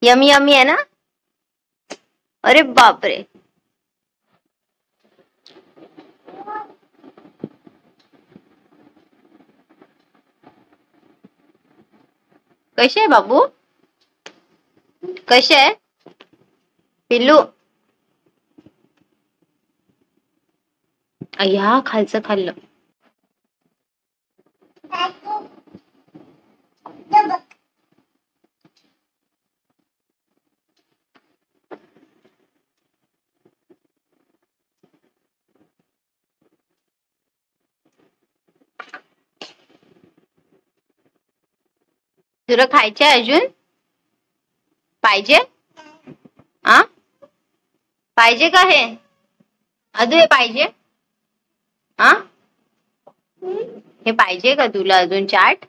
Yummy yummy है ना। अरे बाप रे, कसे आहे बाबू, कसे आहे पिल्लू? अय्या खालचं खाल्लं. तुला खायचे अजून पाहिजे? आ पाहिजे का हे अजून हे पाहिजे? आ हे पाहिजे का तुला अजून चाट?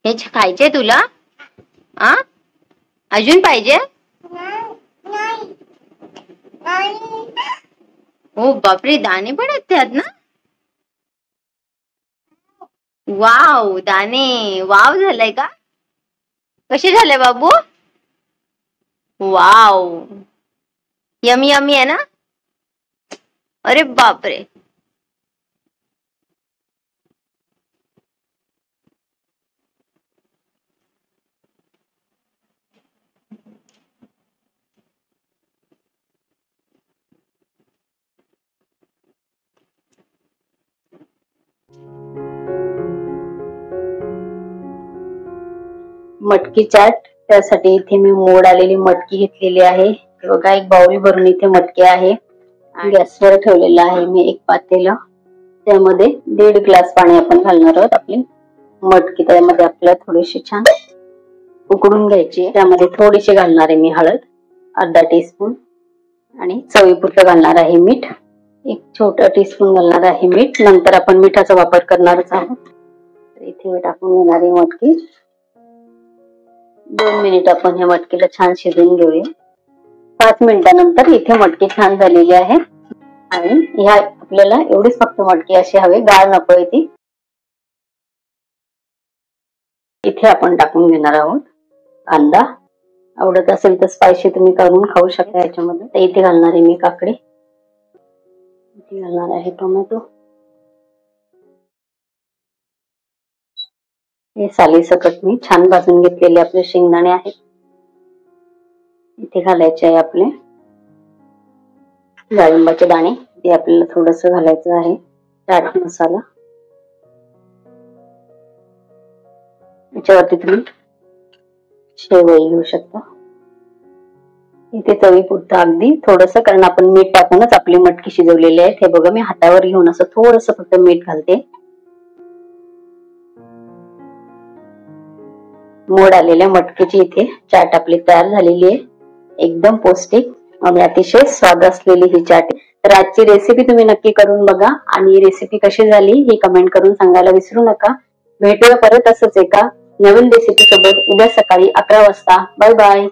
हे खायचे तुला? आ अजून पाहिजे? हो बापरे, दाणे पण आहेत त्यात ना. वाव, दाणे वाव झालाय का? कसे झाले बाबू? वाव, यमी यमी आहे ना. अरे बापरे, मटकी चाट, त्यासाठी इथे मी मोड आलेली मटकी घेतलेली आहे. बघा, एक बाउल भरून इथे मटकी आहे. गॅसवर ठेवलेला आहे मी एक पातेलं. त्यामध्ये 1.5 ग्लास पाणी आपण घालणार आहोत. आपली मटकी त्यामध्ये आपल्याला थोडीशी छान उकडून घ्यायची. त्यामध्ये थोडीशी घालणार आहे मी हळद, अर्धा टीस्पून, आणि चवीपुरतं घालणार आहे मीठ, एक छोटा टीस्पून घालणार आहे मीठ. नंतर आपण मिठाचा वापर करणारच आहोत. इथे मी टाकून घेणार आहे मटकी. 2 मिनिट आपण हे मटकीला छान शिजवून घेऊया. 5 मिनिटानंतर इथे मटकी छान झालेली आहे. आणि ह्या आपल्याला एवढीच फक्त मटकी अशी हवी, गाळ नकोय ती. इथे आपण टाकून घेणार आहोत कांदा. आवडत असेल तर स्पायसी तुम्ही करून खाऊ शकता याच्यामध्ये. तर इथे घालणार आहे मी काकडी, इथे घालणार आहे टोमॅटो, हे साली सकट मी छान भाजून घेतलेले आपले शेंगदाणे आहेत. इथे घालायचे आहे आपले डाळिंबाचे दाणे, ते आपल्याला थोडस घालायचं आहे. चाट मसाला, याच्यावरती तुम्ही शेवई घेऊ शकता. इथे चवीपुरतं अगदी थोडस, कारण आपण मीठ टाकूनच आपली मटकी शिजवलेली आहे. हे बघा, मी हातावर घेऊन असं थोडस फक्त मीठ घालते. मोड आलेल्या मटकीची इथे चाट आपली तयार झालेली आहे. एकदम पौष्टिक आणि अतिशय स्वाद असलेली ही चाट. तर आजची रेसिपी तुम्ही नक्की करून बघा, आणि रेसिपी कशी झाली हे कमेंट करून सांगायला विसरू नका. भेटूया परत असंच एका नवीन रेसिपी सोबत उद्या सकाळी 11 वाजता. Bye bye.